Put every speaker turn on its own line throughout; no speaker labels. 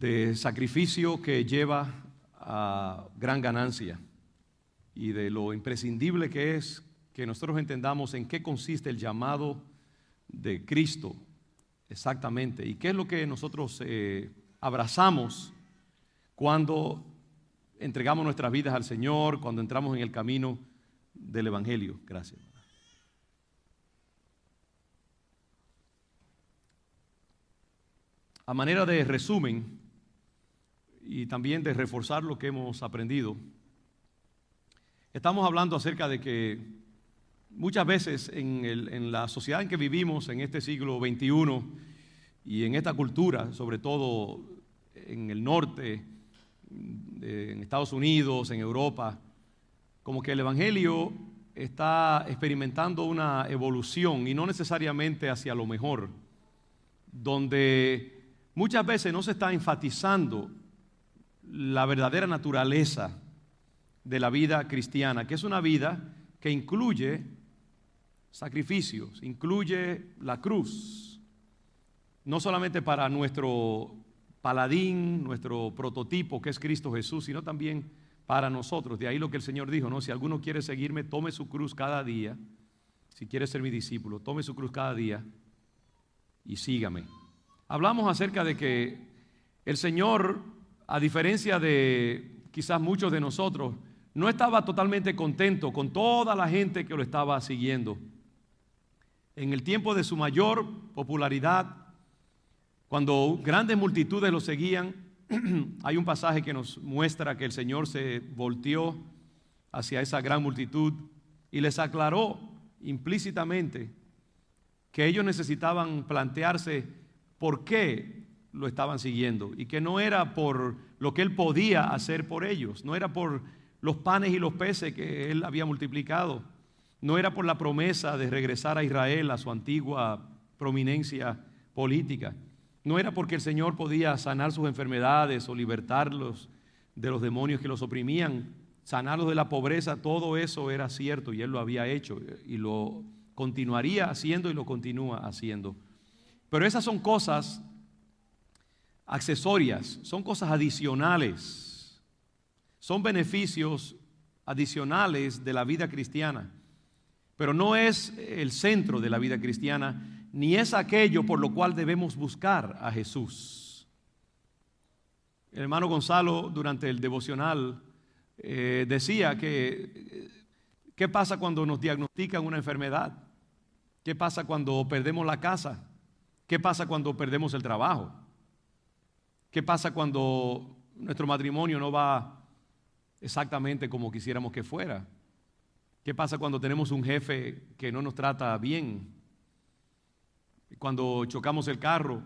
de sacrificio que lleva a gran ganancia y de lo imprescindible que es que nosotros entendamos en qué consiste el llamado de Cristo exactamente y qué es lo que nosotros abrazamos cuando entregamos nuestras vidas al Señor, cuando entramos en el camino del Evangelio. Gracias. A manera de resumen y también de reforzar lo que hemos aprendido, estamos hablando acerca de que muchas veces en la sociedad en que vivimos, en este siglo XXI y en esta cultura, sobre todo en el norte, en Estados Unidos, en Europa, como que el Evangelio está experimentando una evolución y no necesariamente hacia lo mejor, donde muchas veces no se está enfatizando la verdadera naturaleza de la vida cristiana, que es una vida que incluye sacrificios, incluye la cruz, no solamente para nuestro paladín, nuestro prototipo que es Cristo Jesús, sino también para nosotros. De ahí lo que el Señor dijo, ¿no? Si alguno quiere seguirme, tome su cruz cada día. Si quiere ser mi discípulo, tome su cruz cada día y sígame. Hablamos acerca de que el Señor, a diferencia de quizás muchos de nosotros, no estaba totalmente contento con toda la gente que lo estaba siguiendo. En el tiempo de su mayor popularidad, cuando grandes multitudes lo seguían, hay un pasaje que nos muestra que el Señor se volteó hacia esa gran multitud y les aclaró implícitamente que ellos necesitaban plantearse por qué lo estaban siguiendo y que no era por lo que Él podía hacer por ellos, no era por los panes y los peces que Él había multiplicado, no era por la promesa de regresar a Israel a su antigua prominencia política, no era porque el Señor podía sanar sus enfermedades o libertarlos de los demonios que los oprimían, sanarlos de la pobreza. Todo eso era cierto y Él lo había hecho y lo continuaría haciendo y lo continúa haciendo. Pero esas son cosas accesorias, son cosas adicionales, son beneficios adicionales de la vida cristiana, pero no es el centro de la vida cristiana, ni es aquello por lo cual debemos buscar a Jesús. El hermano Gonzalo durante el devocional decía que ¿qué pasa cuando nos diagnostican una enfermedad? ¿Qué pasa cuando perdemos la casa? ¿Qué pasa cuando perdemos el trabajo? ¿Qué pasa cuando nuestro matrimonio no va exactamente como quisiéramos que fuera? ¿Qué pasa cuando tenemos un jefe que no nos trata bien? Cuando chocamos el carro,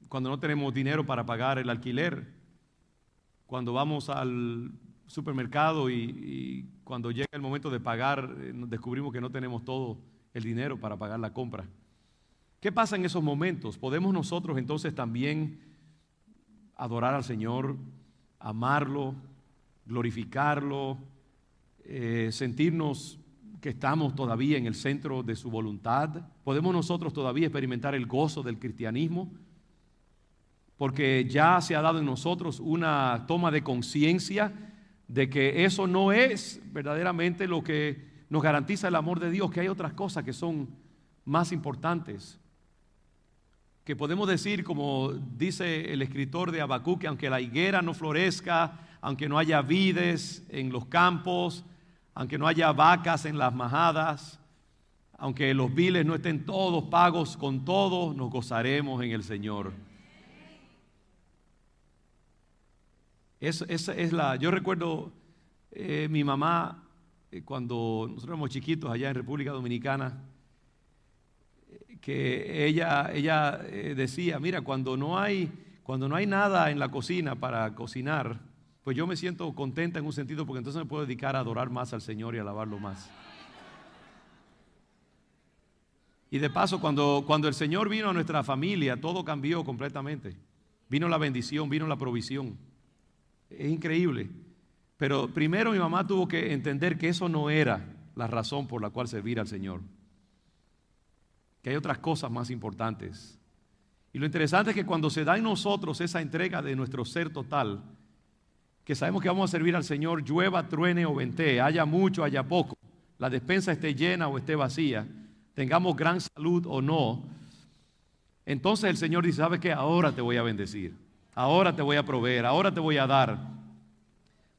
cuando no tenemos dinero para pagar el alquiler, cuando vamos al supermercado y cuando llega el momento de pagar, descubrimos que no tenemos todo el dinero para pagar la compra. ¿Qué pasa en esos momentos? ¿Podemos nosotros entonces también adorar al Señor, amarlo, glorificarlo, sentirnos que estamos todavía en el centro de su voluntad? ¿Podemos nosotros todavía experimentar el gozo del cristianismo? Porque ya se ha dado en nosotros una toma de conciencia de que eso no es verdaderamente lo que nos garantiza el amor de Dios, que hay otras cosas que son más importantes. Que podemos decir, como dice el escritor de Habacuc, que aunque la higuera no florezca, aunque no haya vides en los campos, aunque no haya vacas en las majadas, aunque los viles no estén todos pagos, con todo nos gozaremos en el Señor. Yo recuerdo mi mamá cuando nosotros éramos chiquitos allá en República Dominicana, que ella decía, mira, cuando no hay nada en la cocina para cocinar, pues yo me siento contenta en un sentido porque entonces me puedo dedicar a adorar más al Señor y a alabarlo más. Y de paso, cuando el Señor vino a nuestra familia, todo cambió completamente. Vino la bendición, vino la provisión. Es increíble. Pero primero mi mamá tuvo que entender que eso no era la razón por la cual servir al Señor. Que hay otras cosas más importantes. Y lo interesante es que cuando se da en nosotros esa entrega de nuestro ser total, que sabemos que vamos a servir al Señor, llueva, truene o ventee, haya mucho, haya poco, la despensa esté llena o esté vacía, tengamos gran salud o no, entonces el Señor dice, ¿sabes qué? Ahora te voy a bendecir, ahora te voy a proveer, ahora te voy a dar.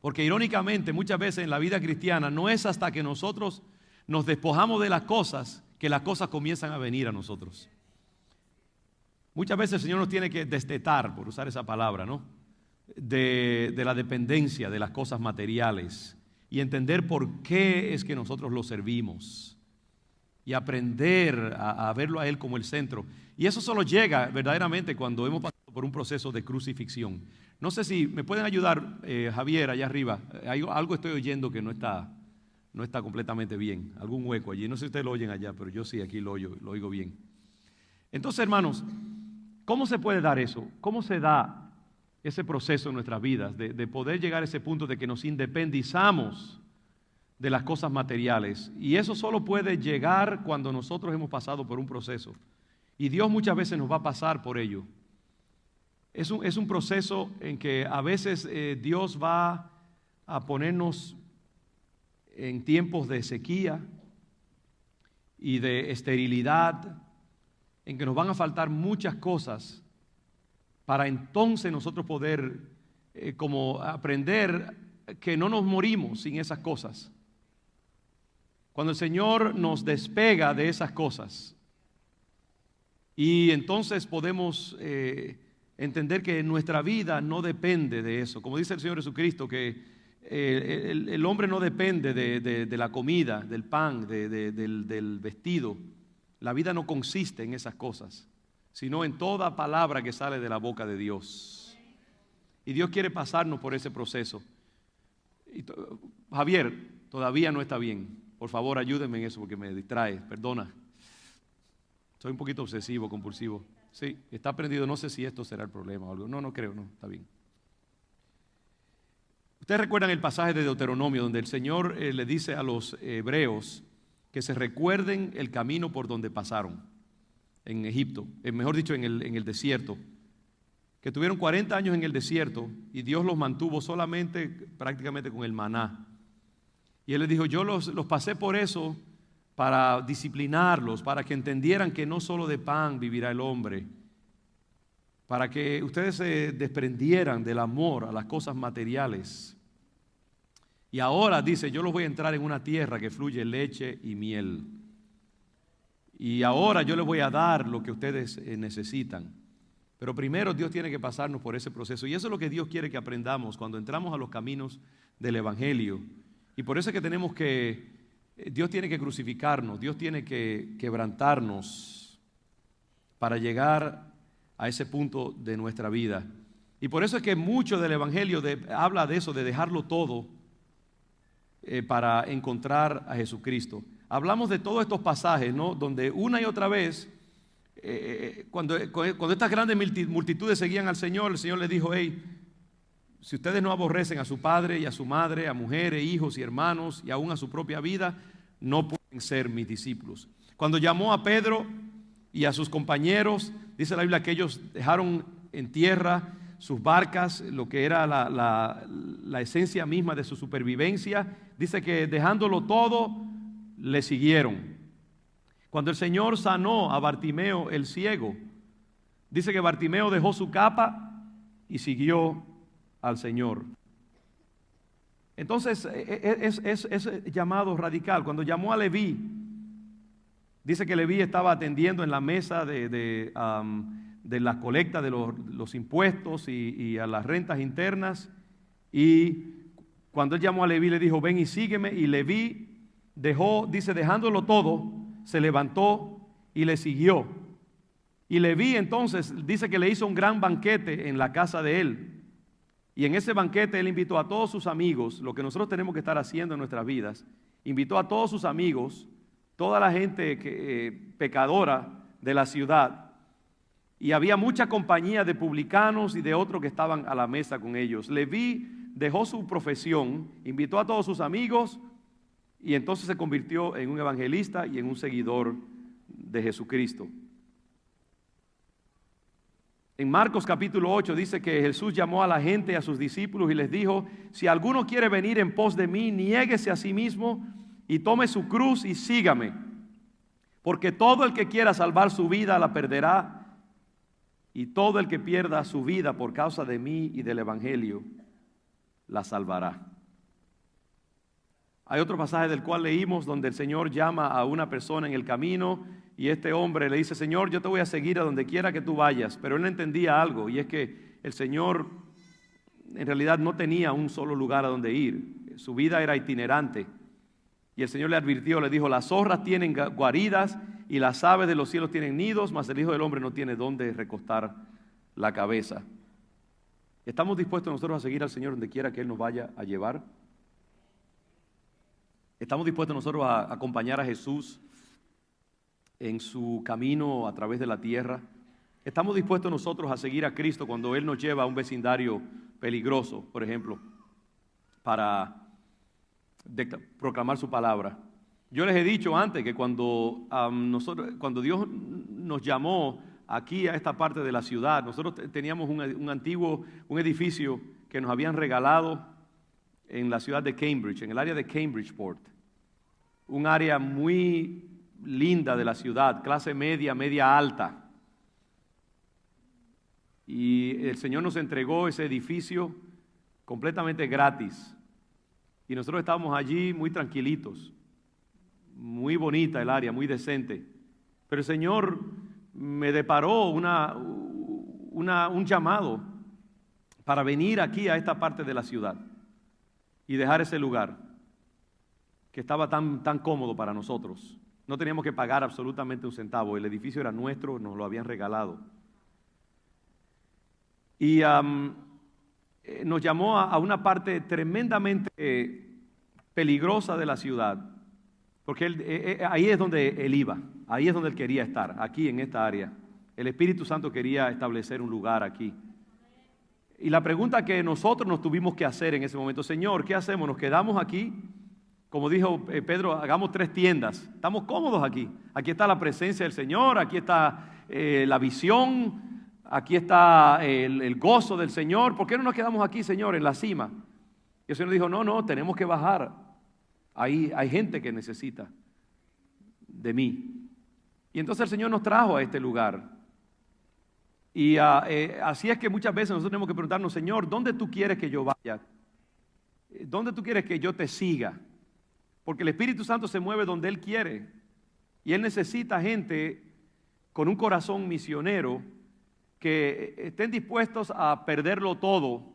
Porque irónicamente muchas veces en la vida cristiana no es hasta que nosotros nos despojamos de las cosas que las cosas comienzan a venir a nosotros. Muchas veces el Señor nos tiene que destetar, por usar esa palabra, ¿no? De la dependencia de las cosas materiales y entender por qué es que nosotros lo servimos y aprender a verlo a Él como el centro. Y eso solo llega verdaderamente cuando hemos pasado por un proceso de crucifixión. No sé si me pueden ayudar, Javier, allá arriba. Algo estoy oyendo que no está completamente bien. Algún hueco allí. No sé si ustedes lo oyen allá, pero yo sí, aquí lo oigo bien. Entonces, hermanos, ¿cómo se puede dar eso? ¿Cómo se da ese proceso en nuestras vidas de poder llegar a ese punto de que nos independizamos de las cosas materiales? Y eso solo puede llegar cuando nosotros hemos pasado por un proceso. Y Dios muchas veces nos va a pasar por ello. Es un proceso en que a veces Dios va a ponernos en tiempos de sequía y de esterilidad, en que nos van a faltar muchas cosas para entonces nosotros poder como aprender que no nos morimos sin esas cosas. Cuando el Señor nos despega de esas cosas y entonces podemos entender que nuestra vida no depende de eso. Como dice el Señor Jesucristo, que el hombre no depende de la comida, del pan, del vestido. La vida no consiste en esas cosas, sino en toda palabra que sale de la boca de Dios. Y Dios quiere pasarnos por ese proceso. Javier, todavía no está bien. Por favor, ayúdenme en eso porque me distrae. Perdona. Soy un poquito obsesivo, compulsivo. Sí, está prendido. No sé si esto será el problema o algo. No creo, no, está bien. Ustedes recuerdan el pasaje de Deuteronomio donde el Señor le dice a los hebreos que se recuerden el camino por donde pasaron en Egipto, mejor dicho en el desierto, que tuvieron 40 años en el desierto y Dios los mantuvo solamente prácticamente con el maná. Y Él les dijo, yo los pasé por eso para disciplinarlos, para que entendieran que no solo de pan vivirá el hombre, para que ustedes se desprendieran del amor a las cosas materiales. Y ahora dice, yo los voy a entrar en una tierra que fluye leche y miel. Y ahora yo les voy a dar lo que ustedes necesitan. Pero primero Dios tiene que pasarnos por ese proceso. Y eso es lo que Dios quiere que aprendamos cuando entramos a los caminos del Evangelio. Y por eso es que Dios tiene que crucificarnos, Dios tiene que quebrantarnos para llegar a ese punto de nuestra vida. Y por eso es que mucho del Evangelio habla de eso, de dejarlo todo para encontrar a Jesucristo. Hablamos de todos estos pasajes, ¿no? Donde una y otra vez, cuando estas grandes multitudes seguían al Señor, el Señor les dijo, hey, si ustedes no aborrecen a su padre y a su madre, a mujeres, hijos y hermanos y aún a su propia vida, no pueden ser mis discípulos. Cuando llamó a Pedro y a sus compañeros, dice la Biblia que ellos dejaron en tierra sus barcas, lo que era la esencia misma de su supervivencia. Dice que dejándolo todo, le siguieron. Cuando el Señor sanó a Bartimeo el ciego, dice que Bartimeo dejó su capa y siguió al Señor. Entonces es llamado radical. Cuando llamó a Leví, dice que Leví estaba atendiendo en la mesa de la colecta de los impuestos y a las rentas internas. Y cuando él llamó a Leví, le dijo, ven y sígueme. Y Leví dejándolo todo, se levantó y le siguió. Y Leví entonces dice que le hizo un gran banquete en la casa de él. Y en ese banquete él invitó a todos sus amigos, lo que nosotros tenemos que estar haciendo en nuestras vidas. Invitó a todos sus amigos, toda la gente pecadora de la ciudad. Y había mucha compañía de publicanos y de otros que estaban a la mesa con ellos. Leví dejó su profesión, invitó a todos sus amigos y entonces se convirtió en un evangelista y en un seguidor de Jesucristo. En Marcos capítulo 8 dice que Jesús llamó a la gente, a sus discípulos y les dijo: si alguno quiere venir en pos de mí, niéguese a sí mismo y tome su cruz y sígame. Porque todo el que quiera salvar su vida la perderá, y todo el que pierda su vida por causa de mí y del evangelio la salvará. Hay otro pasaje del cual leímos donde el Señor llama a una persona en el camino y este hombre le dice: Señor, yo te voy a seguir a donde quiera que tú vayas. Pero él no entendía algo, y es que el Señor en realidad no tenía un solo lugar a donde ir. Su vida era itinerante. Y el Señor le advirtió, le dijo: las zorras tienen guaridas y las aves de los cielos tienen nidos, mas el Hijo del Hombre no tiene dónde recostar la cabeza. ¿Estamos dispuestos nosotros a seguir al Señor donde quiera que Él nos vaya a llevar? ¿Estamos dispuestos nosotros a acompañar a Jesús en su camino a través de la tierra? ¿Estamos dispuestos nosotros a seguir a Cristo cuando Él nos lleva a un vecindario peligroso, por ejemplo, para proclamar su palabra? Yo les he dicho antes que cuando Dios nos llamó aquí a esta parte de la ciudad, nosotros teníamos un edificio que nos habían regalado en la ciudad de Cambridge, en el área de Cambridgeport, un área muy linda de la ciudad, clase media, media alta. Y el Señor nos entregó ese edificio completamente gratis. Y nosotros estábamos allí muy tranquilitos, muy bonita el área, muy decente. Pero el Señor me deparó un llamado para venir aquí a esta parte de la ciudad y dejar ese lugar que estaba tan cómodo para nosotros. No teníamos que pagar absolutamente un centavo. El edificio era nuestro, nos lo habían regalado. Y nos llamó a una parte tremendamente peligrosa de la ciudad, porque ahí es donde él iba, ahí es donde él quería estar, aquí en esta área. El Espíritu Santo quería establecer un lugar aquí. Y la pregunta que nosotros nos tuvimos que hacer en ese momento: Señor, ¿qué hacemos? ¿Nos quedamos aquí? Como dijo Pedro, hagamos 3 tiendas. Estamos cómodos aquí. Aquí está la presencia del Señor, aquí está la visión, aquí está el gozo del Señor. ¿Por qué no nos quedamos aquí, Señor, en la cima? Y el Señor dijo: no, tenemos que bajar. Hay gente que necesita de mí. Y entonces el Señor nos trajo a este lugar. Y así es que muchas veces nosotros tenemos que preguntarnos: Señor, ¿dónde tú quieres que yo vaya? ¿Dónde tú quieres que yo te siga? Porque el Espíritu Santo se mueve donde Él quiere. Y Él necesita gente con un corazón misionero que estén dispuestos a perderlo todo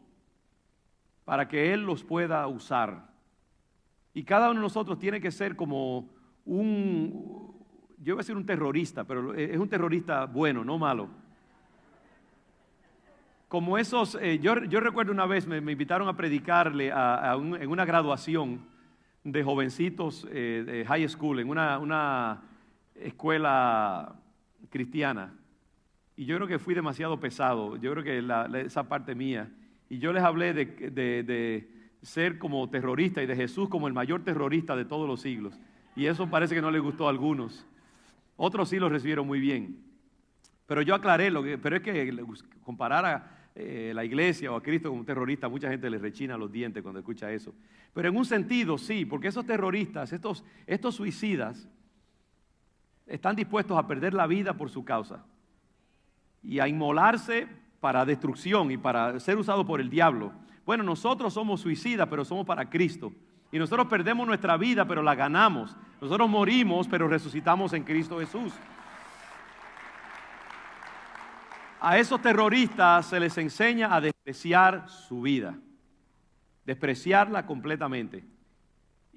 para que Él los pueda usar. Y cada uno de nosotros tiene que ser como yo voy a decir un terrorista, pero es un terrorista bueno, no malo. Como esos, yo recuerdo una vez me invitaron a predicarle en una graduación de jovencitos de high school, en una escuela cristiana. Y yo creo que fui demasiado pesado, yo creo que esa parte mía. Y yo les hablé de ser como terrorista y de Jesús como el mayor terrorista de todos los siglos. Y eso parece que no les gustó a algunos. Otros sí lo recibieron muy bien. Pero yo aclaré, pero es que comparar a la iglesia o a Cristo como un terrorista, mucha gente le rechina los dientes cuando escucha eso. Pero en un sentido sí, porque esos terroristas, estos suicidas, están dispuestos a perder la vida por su causa y a inmolarse para destrucción y para ser usados por el diablo. Bueno, nosotros somos suicidas, pero somos para Cristo. Y nosotros perdemos nuestra vida, pero la ganamos. Nosotros morimos, pero resucitamos en Cristo Jesús. A esos terroristas se les enseña a despreciar su vida, despreciarla completamente.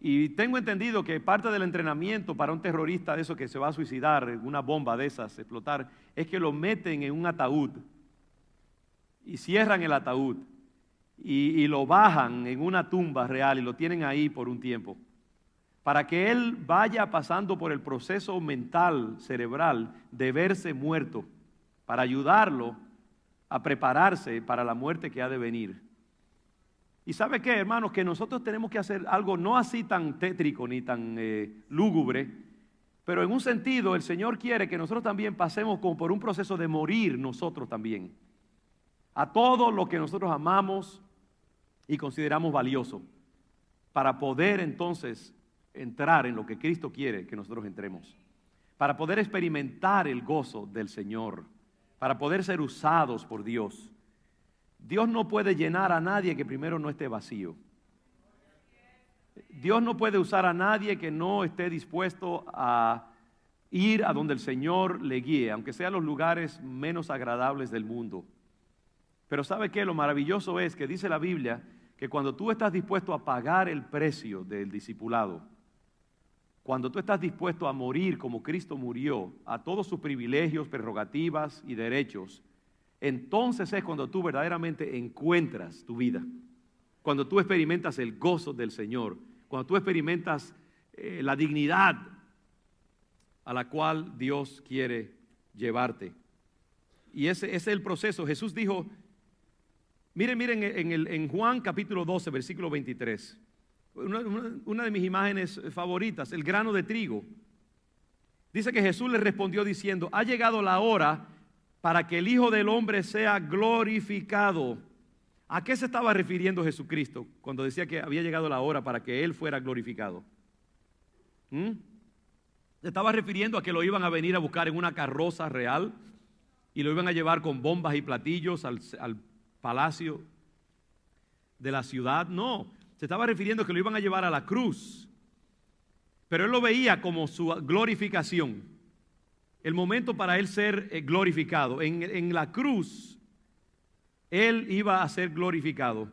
Y tengo entendido que parte del entrenamiento para un terrorista de eso que se va a suicidar, una bomba de esas, explotar, es que lo meten en un ataúd y cierran el ataúd y lo bajan en una tumba real y lo tienen ahí por un tiempo, para que él vaya pasando por el proceso mental, cerebral, de verse muerto, para ayudarlo a prepararse para la muerte que ha de venir. Y ¿sabe qué, hermanos? Que nosotros tenemos que hacer algo no así tan tétrico ni tan lúgubre, pero en un sentido el Señor quiere que nosotros también pasemos como por un proceso de morir nosotros también. a todo lo que nosotros amamos y consideramos valioso, para poder entonces entrar en lo que Cristo quiere que nosotros entremos, para poder experimentar el gozo del Señor, para poder ser usados por Dios. Dios no puede llenar a nadie que primero no esté vacío. Dios no puede usar a nadie que no esté dispuesto a ir a donde el Señor le guíe, aunque sean los lugares menos agradables del mundo. Pero ¿sabe qué? Lo maravilloso es que dice la Biblia que cuando tú estás dispuesto a pagar el precio del discipulado, cuando tú estás dispuesto a morir como Cristo murió, a todos sus privilegios, prerrogativas y derechos, entonces es cuando tú verdaderamente encuentras tu vida. Cuando tú experimentas el gozo del Señor, cuando tú experimentas la dignidad a la cual Dios quiere llevarte. Y ese es el proceso. Jesús dijo, miren en Juan capítulo 12, versículo 23, una de mis imágenes favoritas, el grano de trigo. Dice que Jesús le respondió diciendo, ha llegado la hora para que el Hijo del Hombre sea glorificado. ¿A qué se estaba refiriendo Jesucristo cuando decía que había llegado la hora para que Él fuera glorificado? Se estaba refiriendo a que lo iban a venir a buscar en una carroza real y lo iban a llevar con bombas y platillos al palacio de la ciudad. No, se estaba refiriendo a que lo iban a llevar a la cruz. Pero Él lo veía como su glorificación, el momento para Él ser glorificado. En la cruz Él iba a ser glorificado.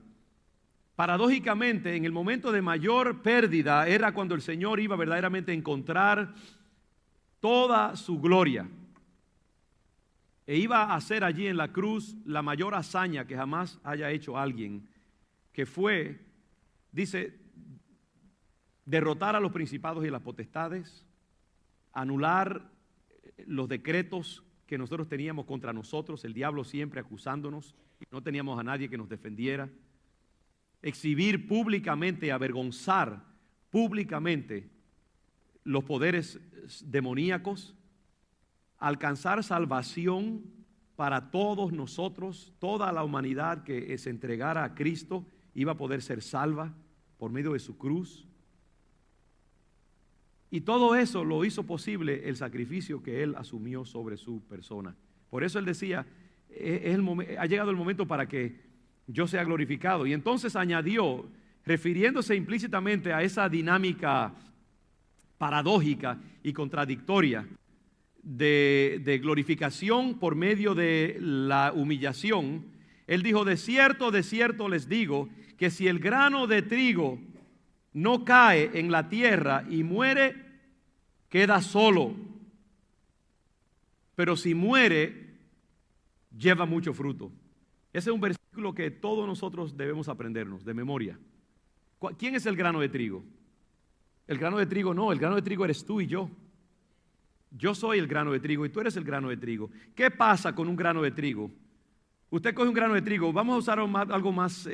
Paradójicamente, en el momento de mayor pérdida era cuando el Señor iba verdaderamente a encontrar toda su gloria. E iba a hacer allí en la cruz la mayor hazaña que jamás haya hecho alguien, que fue, dice, derrotar a los principados y las potestades, anular los decretos que nosotros teníamos contra nosotros, el diablo siempre acusándonos, y no teníamos a nadie que nos defendiera, exhibir públicamente, avergonzar públicamente los poderes demoníacos, alcanzar salvación para todos nosotros, toda la humanidad que se entregara a Cristo iba a poder ser salva por medio de su cruz. Y todo eso lo hizo posible el sacrificio que Él asumió sobre su persona. Por eso Él decía, ha llegado el momento para que yo sea glorificado. Y entonces añadió, refiriéndose implícitamente a esa dinámica paradójica y contradictoria de glorificación por medio de la humillación, Él dijo, de cierto les digo, que si el grano de trigo no cae en la tierra y muere, queda solo. Pero si muere, lleva mucho fruto. Ese es un versículo que todos nosotros debemos aprendernos de memoria. ¿Quién es el grano de trigo? El grano de trigo no, el grano de trigo eres tú y yo. Yo soy el grano de trigo y tú eres el grano de trigo. ¿Qué pasa con un grano de trigo? Usted coge un grano de trigo, vamos a usar algo más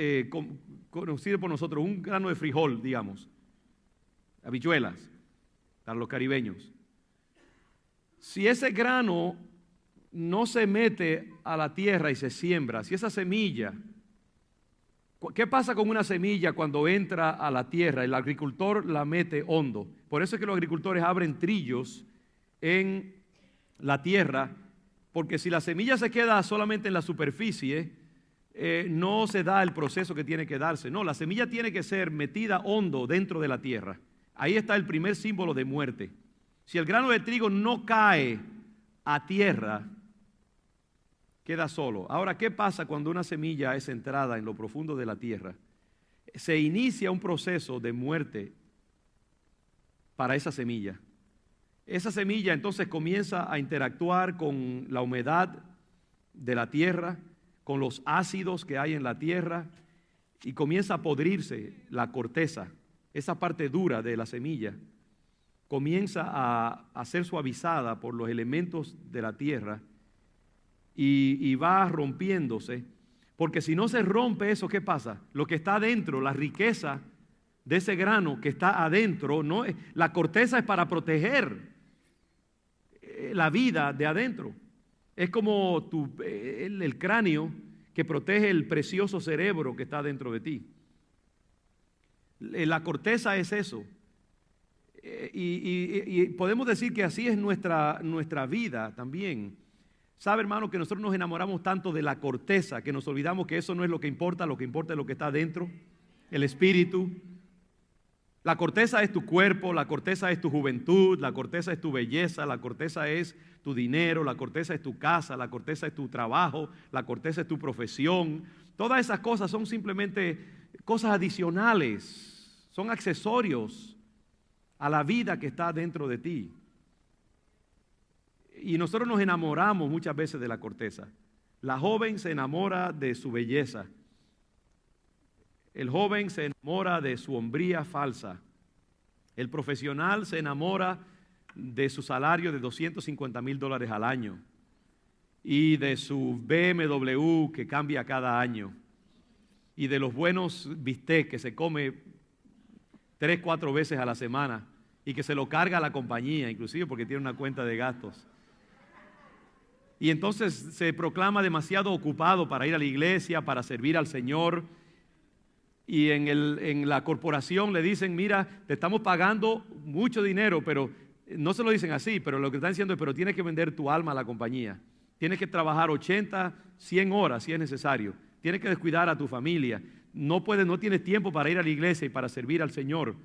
conocido por nosotros, un grano de frijol, digamos, habichuelas, para los caribeños. Si ese grano no se mete a la tierra y se siembra, si esa semilla, ¿qué pasa con una semilla cuando entra a la tierra? El agricultor la mete hondo. Por eso es que los agricultores abren trillos en la tierra, porque si la semilla se queda solamente en la superficie, no se da el proceso que tiene que darse. No, la semilla tiene que ser metida hondo dentro de la tierra. Ahí está el primer símbolo de muerte. Si el grano de trigo no cae a tierra, queda solo. Ahora, ¿qué pasa cuando una semilla es entrada en lo profundo de la tierra? Se inicia un proceso de muerte para esa semilla. Esa semilla entonces comienza a interactuar con la humedad de la tierra, con los ácidos que hay en la tierra, y comienza a podrirse la corteza, esa parte dura de la semilla, comienza a ser suavizada por los elementos de la tierra y va rompiéndose, porque si no se rompe eso, ¿qué pasa? Lo que está adentro, la riqueza de ese grano que está adentro, no, la corteza es para proteger la vida de adentro. Es como el cráneo que protege el precioso cerebro que está dentro de ti. La corteza es eso. Y podemos decir que así es nuestra vida también. Sabe, hermano, que nosotros nos enamoramos tanto de la corteza que nos olvidamos que eso no es lo que importa es lo que está dentro, el espíritu. La corteza es tu cuerpo, la corteza es tu juventud, la corteza es tu belleza, la corteza es tu dinero, la corteza es tu casa, la corteza es tu trabajo, la corteza es tu profesión. Todas esas cosas son simplemente cosas adicionales, son accesorios a la vida que está dentro de ti. Y nosotros nos enamoramos muchas veces de la corteza. La joven se enamora de su belleza. El joven se enamora de su hombría falsa. El profesional se enamora de su salario de $250,000 al año y de su BMW que cambia cada año y de los buenos bistecs que se come 3, 4 veces a la semana y que se lo carga a la compañía, inclusive porque tiene una cuenta de gastos. Y entonces se proclama demasiado ocupado para ir a la iglesia, para servir al Señor. Y en la corporación le dicen, mira, te estamos pagando mucho dinero, pero no se lo dicen así, pero lo que están diciendo es, pero tienes que vender tu alma a la compañía. Tienes que trabajar 80, 100 horas si es necesario. Tienes que descuidar a tu familia. No tienes tiempo para ir a la iglesia y para servir al Señor.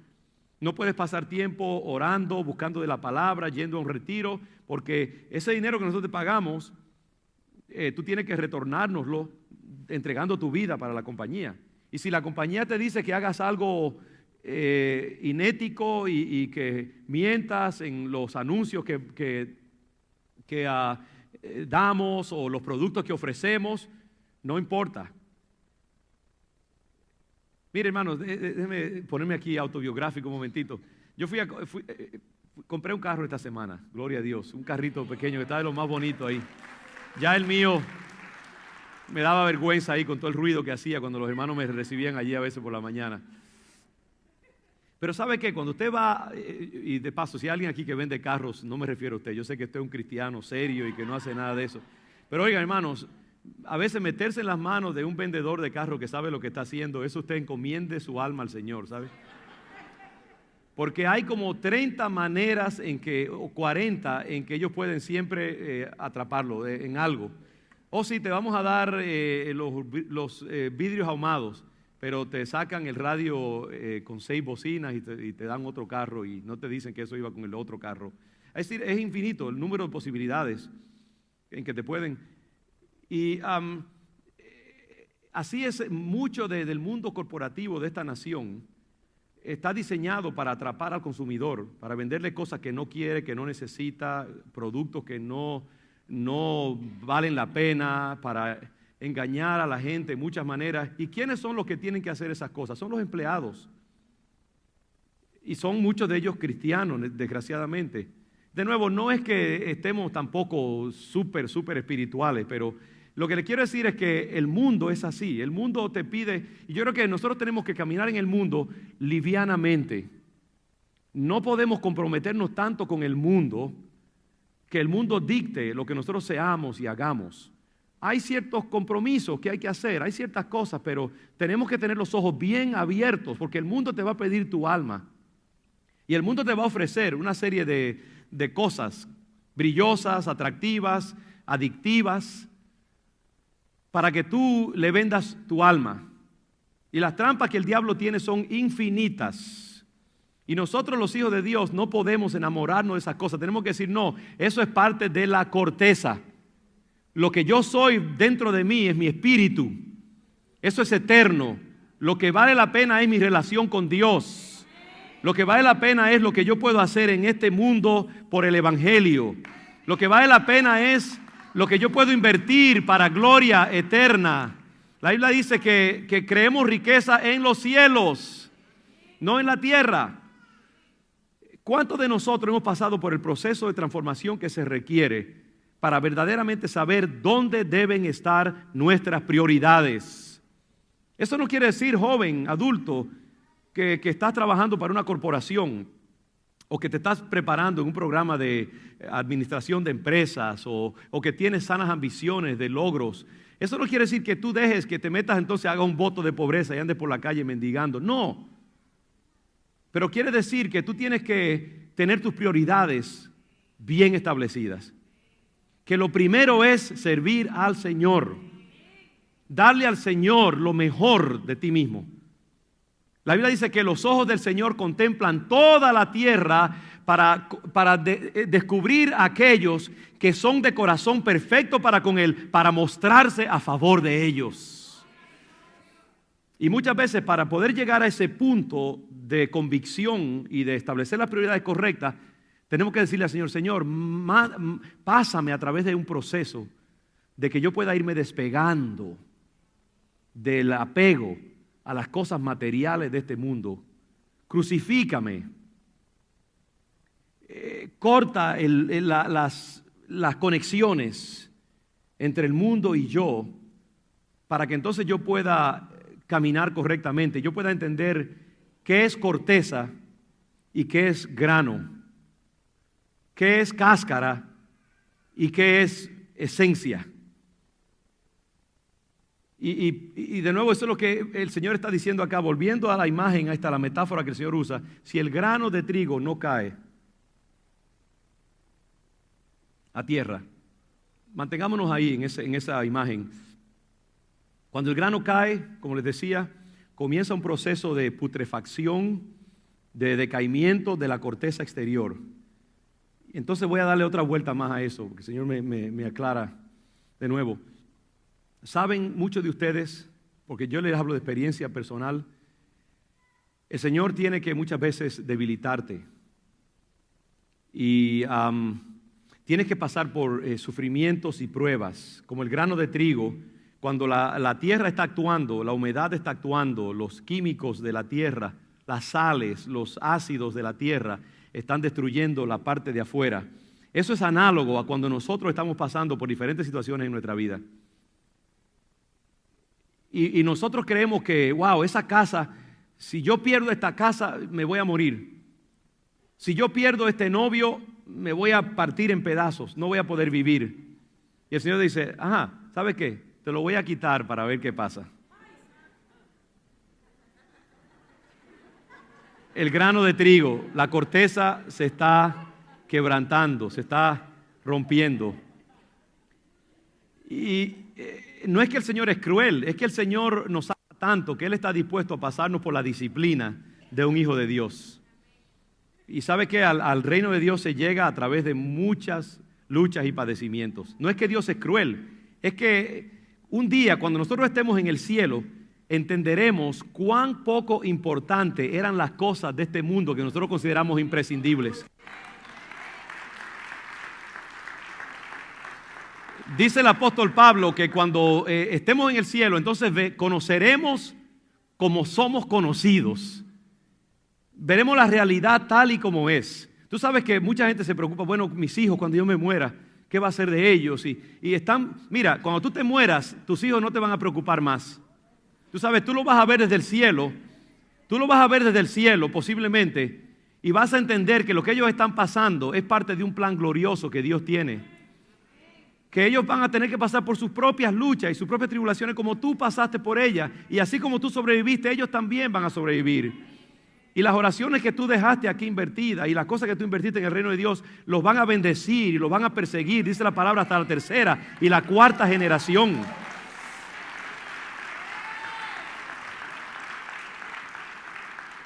No puedes pasar tiempo orando, buscando de la palabra, yendo a un retiro, porque ese dinero que nosotros te pagamos, tú tienes que retornárnoslo entregando tu vida para la compañía. Y si la compañía te dice que hagas algo inético y que mientas en los anuncios que damos o los productos que ofrecemos, no importa. Mire, hermanos, déjeme ponerme aquí autobiográfico un momentito. Yo compré un carro esta semana, gloria a Dios, un carrito pequeño que está de lo más bonito ahí. Ya el mío me daba vergüenza ahí con todo el ruido que hacía cuando los hermanos me recibían allí a veces por la mañana. Pero ¿sabe qué? Cuando usted va, y de paso, si hay alguien aquí que vende carros, no me refiero a usted, yo sé que usted es un cristiano serio y que no hace nada de eso. Pero oigan, hermanos, a veces meterse en las manos de un vendedor de carros que sabe lo que está haciendo, eso usted encomiende su alma al Señor, ¿sabe? Porque hay como 30 maneras o 40 en que ellos pueden siempre atraparlo en algo. O si te vamos a dar los vidrios ahumados, pero te sacan el radio con 6 bocinas y te dan otro carro y no te dicen que eso iba con el otro carro. Es decir, es infinito el número de posibilidades en que te pueden. Y así es mucho del mundo corporativo de esta nación. Está diseñado para atrapar al consumidor, para venderle cosas que no quiere, que no necesita, productos que no valen la pena, para engañar a la gente de muchas maneras. ¿Y quiénes son los que tienen que hacer esas cosas? Son los empleados. Y son muchos de ellos cristianos, desgraciadamente. De nuevo, no es que estemos tampoco súper espirituales, pero lo que le quiero decir es que el mundo es así. El mundo te pide, y yo creo que nosotros tenemos que caminar en el mundo livianamente. No podemos comprometernos tanto con el mundo que el mundo dicte lo que nosotros seamos y hagamos. Hay ciertos compromisos que hay que hacer, hay ciertas cosas, pero tenemos que tener los ojos bien abiertos porque el mundo te va a pedir tu alma. Y el mundo te va a ofrecer una serie de cosas brillosas, atractivas, adictivas, para que tú le vendas tu alma. Y las trampas que el diablo tiene son infinitas. Y nosotros los hijos de Dios no podemos enamorarnos de esas cosas. Tenemos que decir, no, eso es parte de la corteza. Lo que yo soy dentro de mí es mi espíritu. Eso es eterno. Lo que vale la pena es mi relación con Dios. Lo que vale la pena es lo que yo puedo hacer en este mundo por el Evangelio. Lo que vale la pena es lo que yo puedo invertir para gloria eterna. La Biblia dice que creemos riqueza en los cielos, no en la tierra. ¿Cuántos de nosotros hemos pasado por el proceso de transformación que se requiere para verdaderamente saber dónde deben estar nuestras prioridades? Eso no quiere decir, joven, adulto, que estás trabajando para una corporación. o que te estás preparando en un programa de administración de empresas, o que tienes sanas ambiciones de logros, eso no quiere decir que tú dejes que te metas entonces, haga un voto de pobreza y andes por la calle mendigando. No. Pero quiere decir que tú tienes que tener tus prioridades bien establecidas. Que lo primero es servir al Señor. Darle al Señor lo mejor de ti mismo. La Biblia dice que los ojos del Señor contemplan toda la tierra para descubrir a aquellos que son de corazón perfecto para con Él, para mostrarse a favor de ellos. Y muchas veces, para poder llegar a ese punto de convicción y de establecer las prioridades correctas, tenemos que decirle al Señor: Señor, pásame a través de un proceso de que yo pueda irme despegando del apego a las cosas materiales de este mundo. Crucifícame. Corta las conexiones entre el mundo y yo, para que entonces yo pueda caminar correctamente, yo pueda entender qué es corteza y qué es grano, qué es cáscara y qué es esencia. Y de nuevo, eso es lo que el Señor está diciendo acá, volviendo a la imagen, a la metáfora que el Señor usa. Si el grano de trigo no cae a tierra, mantengámonos ahí en esa imagen. Cuando el grano cae, como les decía, comienza un proceso de putrefacción, de decaimiento de la corteza exterior. Entonces voy a darle otra vuelta más a eso, porque el Señor me aclara de nuevo. Saben muchos de ustedes, porque yo les hablo de experiencia personal, el Señor tiene que muchas veces debilitarte y tienes que pasar por sufrimientos y pruebas, como el grano de trigo. Cuando la tierra está actuando, la humedad está actuando, los químicos de la tierra, las sales, los ácidos de la tierra están destruyendo la parte de afuera. Eso es análogo a cuando nosotros estamos pasando por diferentes situaciones en nuestra vida. Y nosotros creemos que, wow, esa casa, si yo pierdo esta casa, me voy a morir. Si yo pierdo este novio, me voy a partir en pedazos, no voy a poder vivir. Y el Señor dice: ajá, ¿sabes qué? Te lo voy a quitar para ver qué pasa. El grano de trigo, la corteza se está quebrantando, se está rompiendo. Y no es que el Señor es cruel, es que el Señor nos ama tanto que Él está dispuesto a pasarnos por la disciplina de un hijo de Dios. Y sabe que al reino de Dios se llega a través de muchas luchas y padecimientos. No es que Dios es cruel, es que un día, cuando nosotros estemos en el cielo, entenderemos cuán poco importante eran las cosas de este mundo que nosotros consideramos imprescindibles. Dice el apóstol Pablo que cuando estemos en el cielo, entonces conoceremos como somos conocidos. Veremos la realidad tal y como es. Tú sabes que mucha gente se preocupa: bueno, mis hijos, cuando yo me muera, ¿qué va a ser de ellos? Y están, mira, cuando tú te mueras, tus hijos no te van a preocupar más. Tú sabes, tú lo vas a ver desde el cielo. Tú lo vas a ver desde el cielo posiblemente, y vas a entender que lo que ellos están pasando es parte de un plan glorioso que Dios tiene. Que ellos van a tener que pasar por sus propias luchas y sus propias tribulaciones como tú pasaste por ellas. Y así como tú sobreviviste, ellos también van a sobrevivir. Y las oraciones que tú dejaste aquí invertidas y las cosas que tú invertiste en el reino de Dios, los van a bendecir y los van a perseguir, dice la palabra, hasta la tercera y la cuarta generación.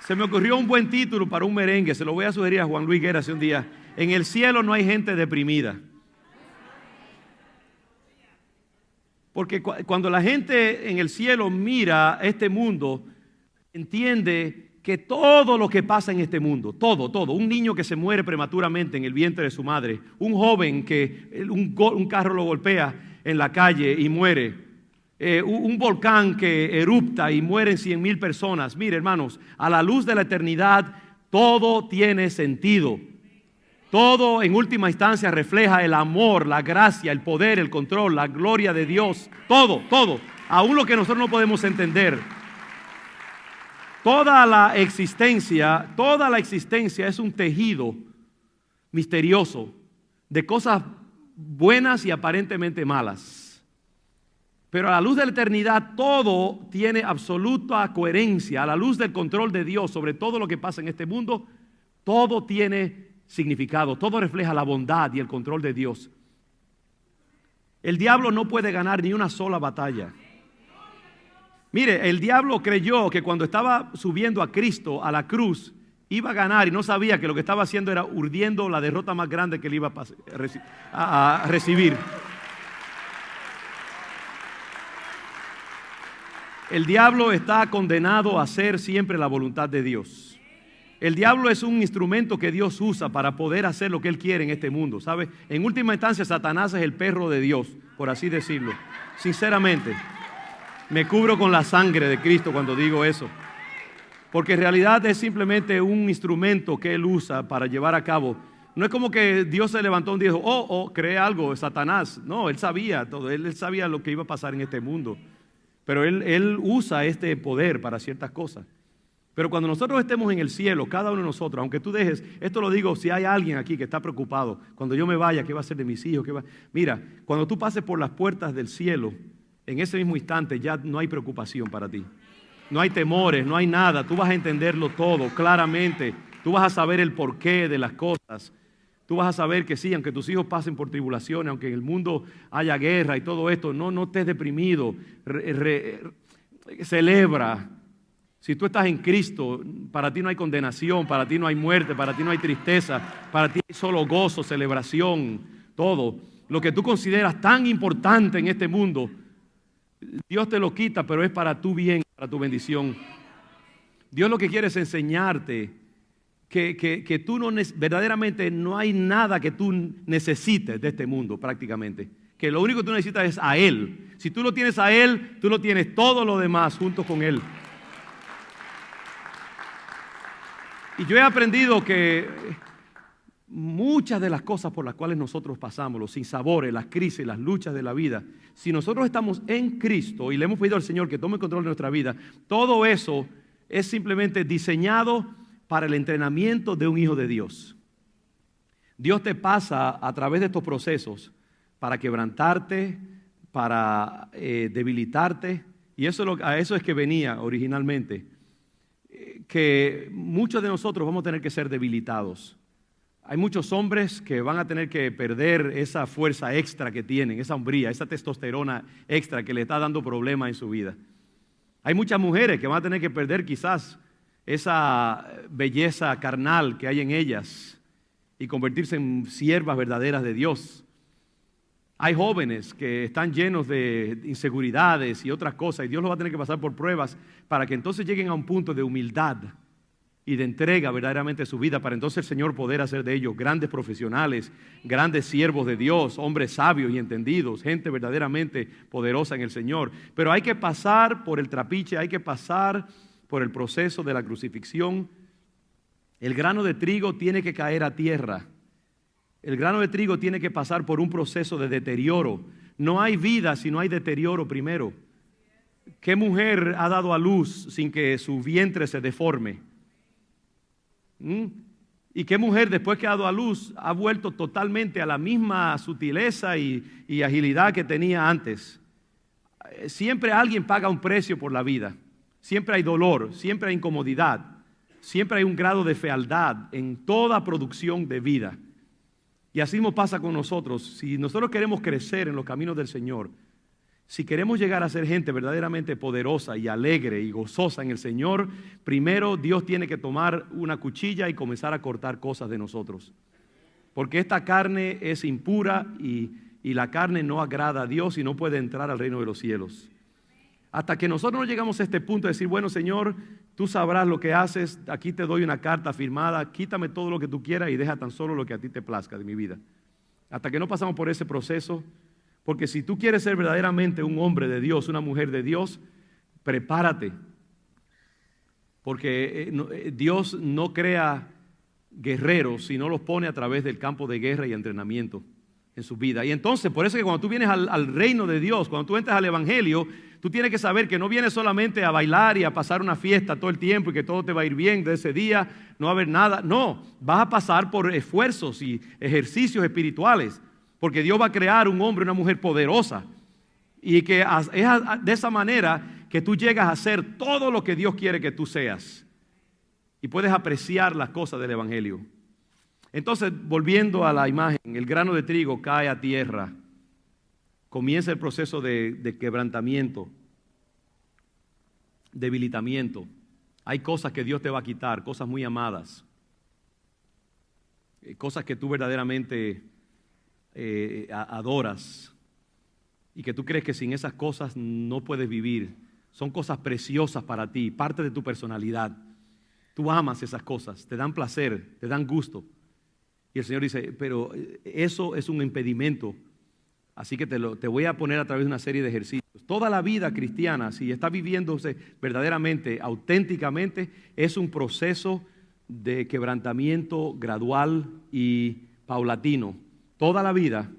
Se me ocurrió un buen título para un merengue, se lo voy a sugerir a Juan Luis Guerra hace un día. En el cielo no hay gente deprimida. Porque cuando la gente en el cielo mira este mundo, entiende que todo lo que pasa en este mundo, todo, un niño que se muere prematuramente en el vientre de su madre, un joven que un carro lo golpea en la calle y muere, un volcán que erupta y mueren 100,000 personas. Mire, hermanos, a la luz de la eternidad todo tiene sentido. Todo en última instancia refleja el amor, la gracia, el poder, el control, la gloria de Dios. Todo, aún lo que nosotros no podemos entender. Toda la existencia es un tejido misterioso de cosas buenas y aparentemente malas. Pero a la luz de la eternidad todo tiene absoluta coherencia. A la luz del control de Dios sobre todo lo que pasa en este mundo, todo tiene significado, todo refleja la bondad y el control de Dios. El diablo no puede ganar ni una sola batalla. Mire, el diablo creyó que cuando estaba subiendo a Cristo a la cruz iba a ganar y no sabía que lo que estaba haciendo era urdiendo la derrota más grande que él iba a recibir. El diablo está condenado a hacer siempre la voluntad de Dios. El diablo es un instrumento que Dios usa para poder hacer lo que Él quiere en este mundo, ¿sabe? En última instancia, Satanás es el perro de Dios, por así decirlo. Sinceramente, me cubro con la sangre de Cristo cuando digo eso. Porque en realidad es simplemente un instrumento que Él usa para llevar a cabo. No es como que Dios se levantó y dijo, cree algo, Satanás. No, Él sabía todo, Él sabía lo que iba a pasar en este mundo. Pero Él usa este poder para ciertas cosas. Pero cuando nosotros estemos en el cielo, cada uno de nosotros, aunque tú dejes, esto lo digo si hay alguien aquí que está preocupado, cuando yo me vaya, ¿qué va a ser de mis hijos? Mira, cuando tú pases por las puertas del cielo, en ese mismo instante ya no hay preocupación para ti. No hay temores, no hay nada, tú vas a entenderlo todo claramente, tú vas a saber el porqué de las cosas. Tú vas a saber que sí, aunque tus hijos pasen por tribulaciones, aunque en el mundo haya guerra y todo esto, no estés deprimido, celebra. Si tú estás en Cristo, para ti no hay condenación, para ti no hay muerte, para ti no hay tristeza, para ti hay solo gozo, celebración, todo. Lo que tú consideras tan importante en este mundo, Dios te lo quita, pero es para tu bien, para tu bendición. Dios lo que quiere es enseñarte que tú verdaderamente no hay nada que tú necesites de este mundo prácticamente. Que lo único que tú necesitas es a Él. Si tú lo tienes a Él, tú lo tienes todo lo demás junto con Él. Y yo he aprendido que muchas de las cosas por las cuales nosotros pasamos, los sinsabores, las crisis, las luchas de la vida, si nosotros estamos en Cristo y le hemos pedido al Señor que tome control de nuestra vida, todo eso es simplemente diseñado para el entrenamiento de un hijo de Dios. Dios te pasa a través de estos procesos para quebrantarte, para debilitarte, y a eso es que venía originalmente, que muchos de nosotros vamos a tener que ser debilitados. Hay muchos hombres que van a tener que perder esa fuerza extra que tienen, esa hombría, esa testosterona extra que le está dando problemas en su vida. Hay muchas mujeres que van a tener que perder quizás esa belleza carnal que hay en ellas y convertirse en siervas verdaderas de Dios. Hay jóvenes que están llenos de inseguridades y otras cosas y Dios los va a tener que pasar por pruebas para que entonces lleguen a un punto de humildad y de entrega verdaderamente su vida para entonces el Señor poder hacer de ellos grandes profesionales, grandes siervos de Dios, hombres sabios y entendidos, gente verdaderamente poderosa en el Señor. Pero hay que pasar por el trapiche, hay que pasar por el proceso de la crucifixión. El grano de trigo tiene que caer a tierra. El grano de trigo tiene que pasar por un proceso de deterioro. No hay vida si no hay deterioro primero. ¿Qué mujer ha dado a luz sin que su vientre se deforme? ¿Y qué mujer después que ha dado a luz ha vuelto totalmente a la misma sutileza y agilidad que tenía antes? Siempre alguien paga un precio por la vida. Siempre hay dolor, siempre hay incomodidad, siempre hay un grado de fealdad en toda producción de vida. Y así mismo pasa con nosotros. Si nosotros queremos crecer en los caminos del Señor, si queremos llegar a ser gente verdaderamente poderosa y alegre y gozosa en el Señor, primero Dios tiene que tomar una cuchilla y comenzar a cortar cosas de nosotros. Porque esta carne es impura y la carne no agrada a Dios y no puede entrar al reino de los cielos. Hasta que nosotros no llegamos a este punto de decir, bueno, Señor, tú sabrás lo que haces, aquí te doy una carta firmada, quítame todo lo que tú quieras y deja tan solo lo que a ti te plazca de mi vida. Hasta que no pasamos por ese proceso, porque si tú quieres ser verdaderamente un hombre de Dios, una mujer de Dios, prepárate. Porque Dios no crea guerreros, sino los pone a través del campo de guerra y entrenamiento en su vida. Y entonces, por eso que cuando tú vienes al reino de Dios, cuando tú entras al evangelio, tú tienes que saber que no vienes solamente a bailar y a pasar una fiesta todo el tiempo y que todo te va a ir bien de ese día, no va a haber nada. No, vas a pasar por esfuerzos y ejercicios espirituales, porque Dios va a crear un hombre, una mujer poderosa. Y que es de esa manera que tú llegas a ser todo lo que Dios quiere que tú seas. Y puedes apreciar las cosas del Evangelio. Entonces, volviendo a la imagen, el grano de trigo cae a tierra. Comienza el proceso de quebrantamiento, debilitamiento. Hay cosas que Dios te va a quitar, cosas muy amadas. Cosas que tú verdaderamente adoras. Y que tú crees que sin esas cosas no puedes vivir. Son cosas preciosas para ti, parte de tu personalidad. Tú amas esas cosas, te dan placer, te dan gusto. Y el Señor dice, pero eso es un impedimento. Así que te voy a poner a través de una serie de ejercicios. Toda la vida cristiana, si está viviéndose verdaderamente, auténticamente, es un proceso de quebrantamiento gradual y paulatino. Toda la vida.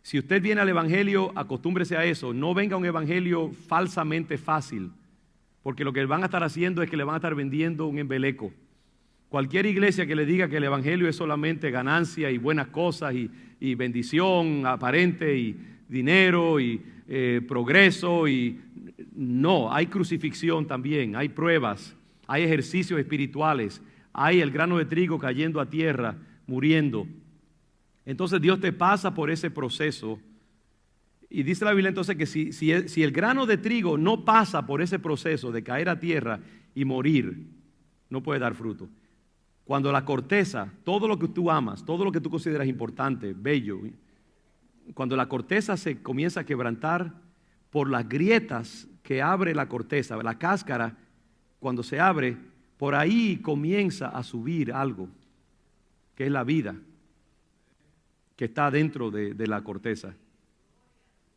Si usted viene al Evangelio, acostúmbrese a eso. No venga a un Evangelio falsamente fácil, porque lo que van a estar haciendo es que le van a estar vendiendo un embeleco. Cualquier iglesia que le diga que el Evangelio es solamente ganancia y buenas cosas y bendición aparente y dinero y progreso y no, hay crucifixión también, hay pruebas, hay ejercicios espirituales, hay el grano de trigo cayendo a tierra, muriendo. Entonces Dios te pasa por ese proceso y dice la Biblia entonces que si el grano de trigo no pasa por ese proceso de caer a tierra y morir, no puede dar fruto. Cuando la corteza, todo lo que tú amas, todo lo que tú consideras importante, bello, cuando la corteza se comienza a quebrantar por las grietas que abre la corteza, la cáscara, cuando se abre, por ahí comienza a subir algo, que es la vida, que está dentro de la corteza.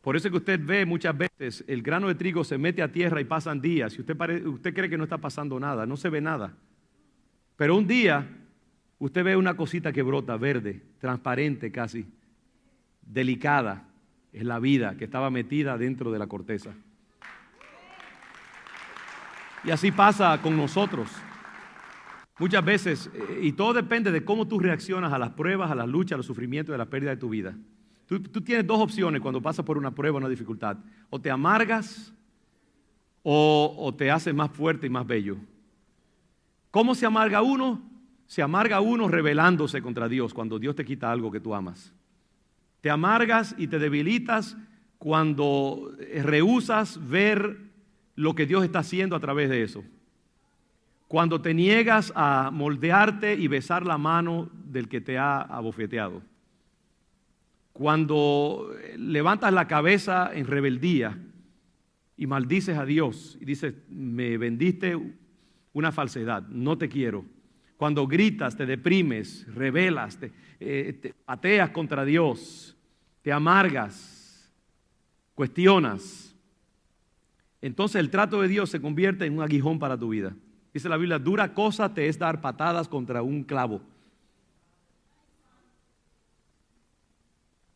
Por eso es que usted ve muchas veces el grano de trigo se mete a tierra y pasan días. Y usted cree que no está pasando nada, no se ve nada. Pero un día usted ve una cosita que brota verde, transparente casi, delicada. Es la vida que estaba metida dentro de la corteza. Y así pasa con nosotros. Muchas veces, y todo depende de cómo tú reaccionas a las pruebas, a las luchas, a los sufrimientos, a las pérdidas de tu vida. Tú tienes dos opciones cuando pasas por una prueba o una dificultad. O te amargas o te haces más fuerte y más bello. ¿Cómo se amarga uno? Se amarga uno rebelándose contra Dios cuando Dios te quita algo que tú amas. Te amargas y te debilitas cuando rehusas ver lo que Dios está haciendo a través de eso. Cuando te niegas a moldearte y besar la mano del que te ha abofeteado. Cuando levantas la cabeza en rebeldía y maldices a Dios y dices, me vendiste una falsedad, no te quiero. Cuando gritas, te deprimes, rebelas, te pateas contra Dios, te amargas, cuestionas. Entonces el trato de Dios se convierte en un aguijón para tu vida. Dice la Biblia, dura cosa te es dar patadas contra un clavo.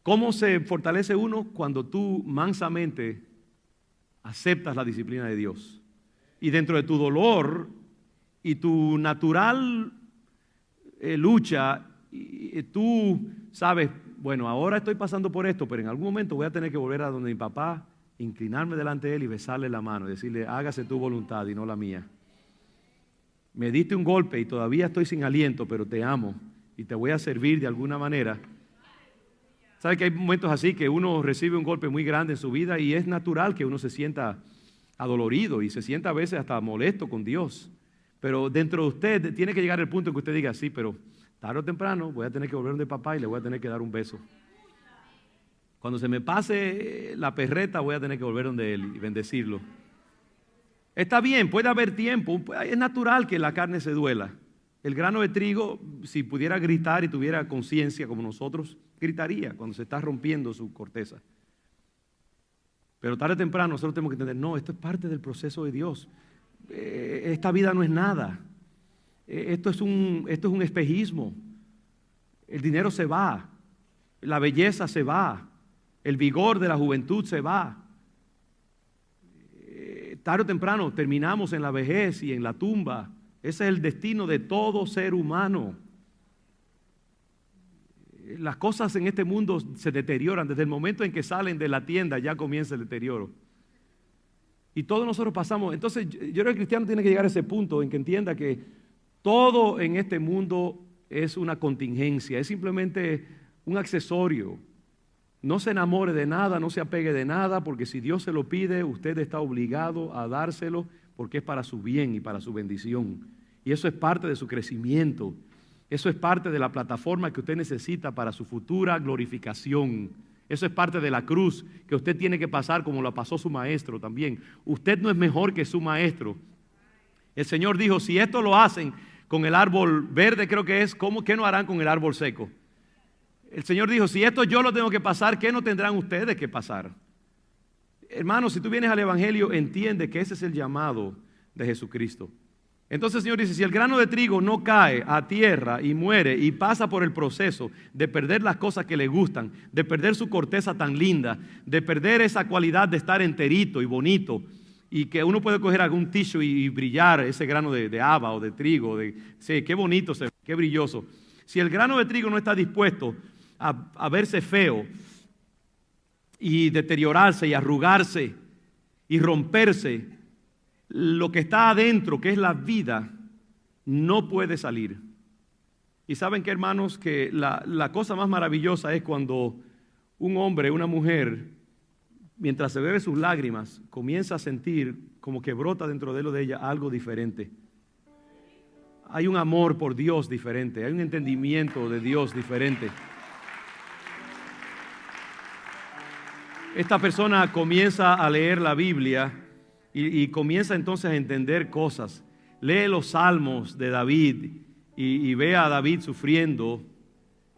¿Cómo se fortalece uno? Cuando tú mansamente aceptas la disciplina de Dios. Y dentro de tu dolor y tu natural lucha, tú sabes, bueno, ahora estoy pasando por esto, pero en algún momento voy a tener que volver a donde mi papá, inclinarme delante de él y besarle la mano, y decirle, hágase tu voluntad y no la mía. Me diste un golpe y todavía estoy sin aliento, pero te amo y te voy a servir de alguna manera. ¿Sabe que hay momentos así que uno recibe un golpe muy grande en su vida y es natural que uno se sienta adolorido y se sienta a veces hasta molesto con Dios? Pero dentro de usted tiene que llegar el punto en que usted diga, sí, pero tarde o temprano voy a tener que volver donde papá y le voy a tener que dar un beso. Cuando se me pase la perreta voy a tener que volver donde él y bendecirlo. Está bien, puede haber tiempo, es natural que la carne se duela. El grano de trigo, si pudiera gritar y tuviera conciencia como nosotros, gritaría cuando se está rompiendo su corteza. Pero tarde o temprano nosotros tenemos que entender, no, esto es parte del proceso de Dios. Esta vida no es nada. Esto es un espejismo. El dinero se va, la belleza se va, el vigor de la juventud se va. tarde o temprano terminamos en la vejez y en la tumba. Ese es el destino de todo ser humano. Las cosas en este mundo se deterioran. Desde el momento en que salen de la tienda ya comienza el deterioro. Y todos nosotros pasamos. Entonces yo creo que el cristiano tiene que llegar a ese punto en que entienda que todo en este mundo es una contingencia, es simplemente un accesorio. No se enamore de nada, no se apegue de nada, porque si Dios se lo pide, usted está obligado a dárselo porque es para su bien y para su bendición. Y eso es parte de su crecimiento. Eso es parte de la plataforma que usted necesita para su futura glorificación. Eso es parte de la cruz que usted tiene que pasar como la pasó su maestro también. Usted no es mejor que su maestro. El Señor dijo, si esto lo hacen con el árbol verde, creo que es, ¿qué no harán con el árbol seco? El Señor dijo, si esto yo lo tengo que pasar, ¿qué no tendrán ustedes que pasar? Hermano, si tú vienes al Evangelio, entiende que ese es el llamado de Jesucristo. Entonces el Señor dice, si el grano de trigo no cae a tierra y muere y pasa por el proceso de perder las cosas que le gustan, de perder su corteza tan linda, de perder esa cualidad de estar enterito y bonito, y que uno puede coger algún tissue y brillar ese grano de haba o de trigo, sí, qué bonito se ve, qué brilloso. Si el grano de trigo no está dispuesto a verse feo y deteriorarse y arrugarse y romperse, lo que está adentro, que es la vida, no puede salir. Y saben que, hermanos, que la cosa más maravillosa es cuando un hombre, una mujer, mientras se bebe sus lágrimas, comienza a sentir como que brota dentro de ella algo diferente. Hay un amor por Dios diferente, hay un entendimiento de Dios diferente. Esta persona comienza a leer la Biblia y comienza entonces a entender cosas. Lee los salmos de David y ve a David sufriendo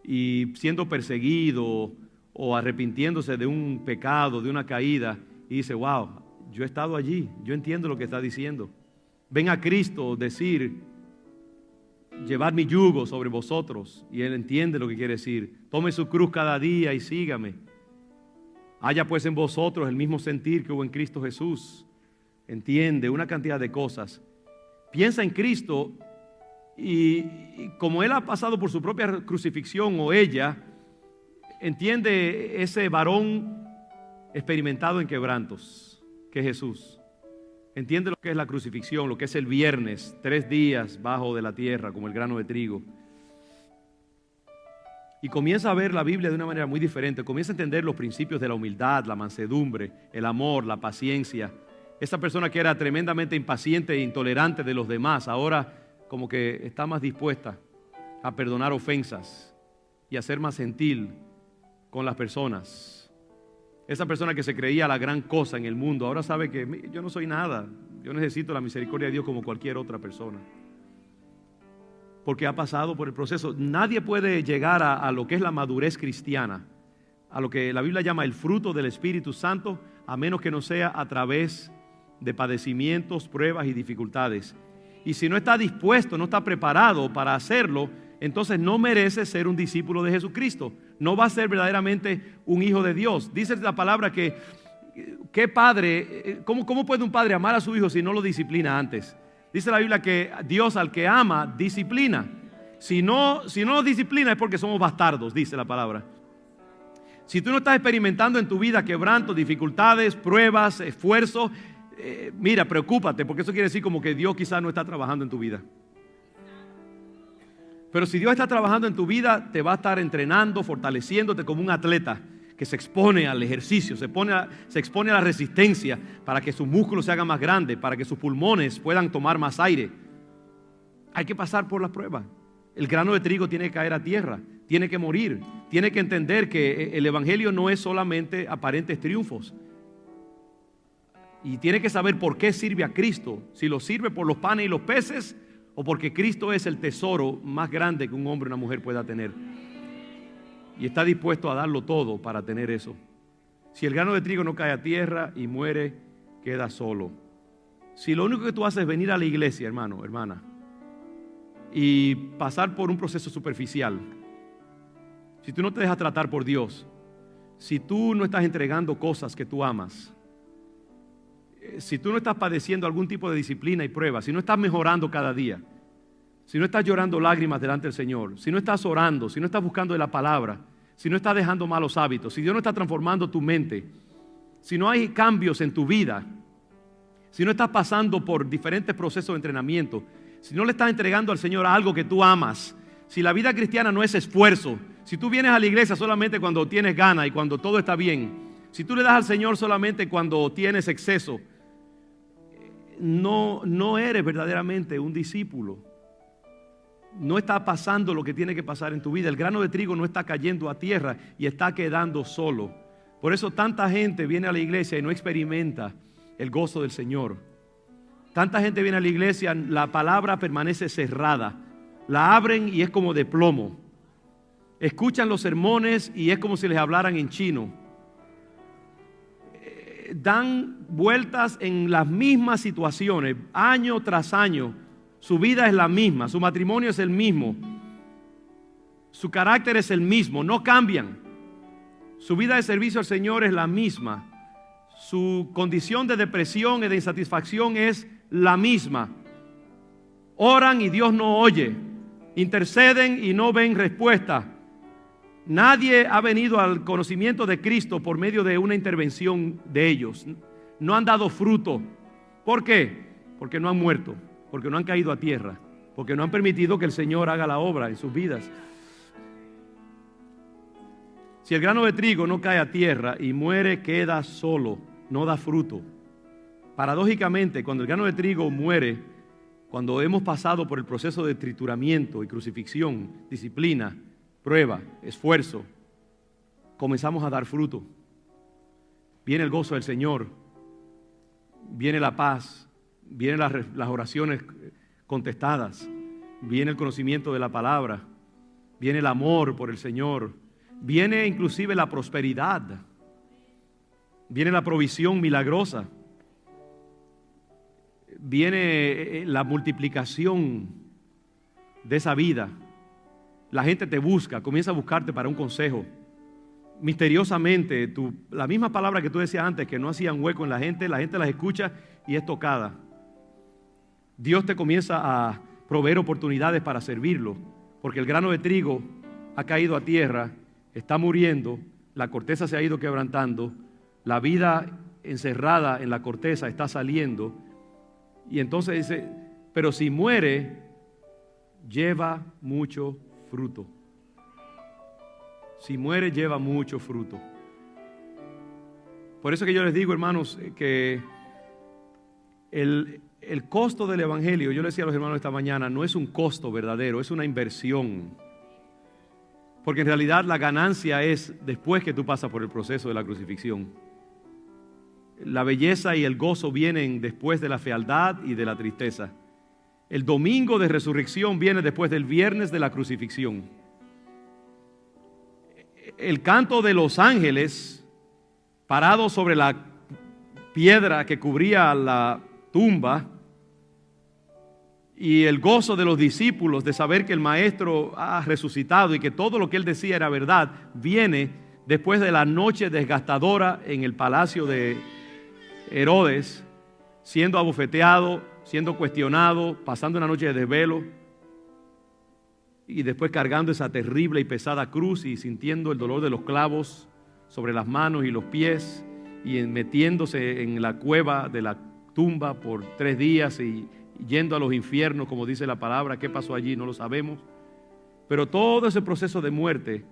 y siendo perseguido o arrepintiéndose de un pecado, de una caída, y dice, wow, yo he estado allí, yo entiendo lo que está diciendo. Ven a Cristo decir, llevad mi yugo sobre vosotros, y Él entiende lo que quiere decir. Tome su cruz cada día y sígame. Haya pues en vosotros el mismo sentir que hubo en Cristo Jesús. Entiende una cantidad de cosas. Piensa en Cristo y como Él ha pasado por su propia crucifixión o ella, entiende ese varón experimentado en quebrantos, que es Jesús. Entiende lo que es la crucifixión, lo que es el viernes, 3 días bajo de la tierra como el grano de trigo. Y comienza a ver la Biblia de una manera muy diferente. Comienza a entender los principios de la humildad, la mansedumbre, el amor, la paciencia. Esa persona que era tremendamente impaciente e intolerante de los demás, ahora como que está más dispuesta a perdonar ofensas y a ser más gentil con las personas. Esa persona que se creía la gran cosa en el mundo, ahora sabe que yo no soy nada. Yo necesito la misericordia de Dios como cualquier otra persona. Porque ha pasado por el proceso. Nadie puede llegar a lo que es la madurez cristiana, a lo que la Biblia llama el fruto del Espíritu Santo, a menos que no sea a través de padecimientos, pruebas y dificultades. Y si no está dispuesto, no está preparado para hacerlo, entonces no merece ser un discípulo de Jesucristo. No va a ser verdaderamente un hijo de Dios. Dice la palabra que ¿qué padre, cómo puede un padre amar a su hijo si no lo disciplina antes? Dice la Biblia que Dios al que ama, disciplina. Si no nos disciplina es porque somos bastardos, dice la palabra. Si tú no estás experimentando en tu vida quebrantos, dificultades, pruebas, esfuerzos, mira, preocúpate, porque eso quiere decir como que Dios quizás no está trabajando en tu vida. Pero si Dios está trabajando en tu vida, te va a estar entrenando, fortaleciéndote como un atleta que se expone al ejercicio, se expone a la resistencia para que sus músculos se hagan más grandes, para que sus pulmones puedan tomar más aire. Hay que pasar por las pruebas. El grano de trigo tiene que caer a tierra, tiene que morir, tiene que entender que el evangelio no es solamente aparentes triunfos. Y tiene que saber por qué sirve a Cristo, si lo sirve por los panes y los peces o porque Cristo es el tesoro más grande que un hombre o una mujer pueda tener. Y está dispuesto a darlo todo para tener eso. Si el grano de trigo no cae a tierra y muere, queda solo. Si lo único que tú haces es venir a la iglesia, hermano, hermana, y pasar por un proceso superficial, si tú no te dejas tratar por Dios, si tú no estás entregando cosas que tú amas, si tú no estás padeciendo algún tipo de disciplina y prueba, si no estás mejorando cada día, si no estás llorando lágrimas delante del Señor, si no estás orando, si no estás buscando de la palabra, si no estás dejando malos hábitos, si Dios no está transformando tu mente, si no hay cambios en tu vida, si no estás pasando por diferentes procesos de entrenamiento, si no le estás entregando al Señor algo que tú amas, si la vida cristiana no es esfuerzo, si tú vienes a la iglesia solamente cuando tienes ganas y cuando todo está bien, si tú le das al Señor solamente cuando tienes exceso, no eres verdaderamente un discípulo. No está pasando lo que tiene que pasar en tu vida. El grano de trigo no está cayendo a tierra y está quedando solo. Por eso tanta gente viene a la iglesia y no experimenta el gozo del Señor. Tanta gente viene a la iglesia, la palabra permanece cerrada. La abren y es como de plomo. Escuchan los sermones y es como si les hablaran en chino. Dan vueltas en las mismas situaciones, año tras año. Su vida es la misma, su matrimonio es el mismo, su carácter es el mismo, no cambian. Su vida de servicio al Señor es la misma. Su condición de depresión y de insatisfacción es la misma. Oran y Dios no oye. Interceden y no ven respuesta. Nadie ha venido al conocimiento de Cristo por medio de una intervención de ellos. No han dado fruto. ¿Por qué? Porque no han muerto, porque no han caído a tierra, porque no han permitido que el Señor haga la obra en sus vidas. Si el grano de trigo no cae a tierra y muere, queda solo, no da fruto. Paradójicamente, cuando el grano de trigo muere, cuando hemos pasado por el proceso de trituramiento y crucifixión, disciplina, prueba, esfuerzo, comenzamos a dar fruto. Viene el gozo del Señor, viene la paz, vienen las oraciones contestadas, viene el conocimiento de la palabra, viene el amor por el Señor, viene inclusive la prosperidad, viene la provisión milagrosa, viene la multiplicación de esa vida. La gente te busca, comienza a buscarte para un consejo. Misteriosamente, la misma palabra que tú decías antes, que no hacían hueco en la gente las escucha y es tocada. Dios te comienza a proveer oportunidades para servirlo, porque el grano de trigo ha caído a tierra, está muriendo, la corteza se ha ido quebrantando, la vida encerrada en la corteza está saliendo, y entonces dice, pero si muere, lleva mucho fruto. Si muere, lleva mucho fruto. Por eso que yo les digo, hermanos, que el costo del evangelio, yo le decía a los hermanos esta mañana, no es un costo verdadero, es una inversión. Porque en realidad la ganancia es después que tú pasas por el proceso de la crucifixión. La belleza y el gozo vienen después de la fealdad y de la tristeza. El domingo de resurrección viene después del viernes de la crucifixión. El canto de los ángeles parados sobre la piedra que cubría la tumba y el gozo de los discípulos de saber que el Maestro ha resucitado y que todo lo que él decía era verdad, viene después de la noche desgastadora en el palacio de Herodes, siendo abofeteado, siendo cuestionado, pasando una noche de desvelo y después cargando esa terrible y pesada cruz y sintiendo el dolor de los clavos sobre las manos y los pies y metiéndose en la cueva de la tumba por 3 días y yendo a los infiernos, como dice la palabra. ¿Qué pasó allí? No lo sabemos. Pero todo ese proceso de muerte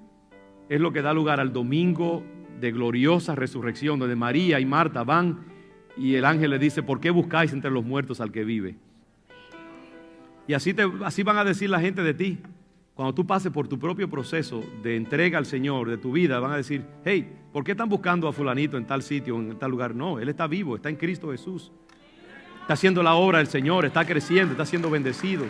es lo que da lugar al domingo de gloriosa resurrección, donde María y Marta van y el ángel le dice, ¿por qué buscáis entre los muertos al que vive? Y así van a decir la gente de ti. Cuando tú pases por tu propio proceso de entrega al Señor de tu vida, van a decir, hey, ¿por qué están buscando a fulanito en tal sitio, en tal lugar? No, él está vivo, está en Cristo Jesús. Está haciendo la obra del Señor, está creciendo, está siendo bendecido.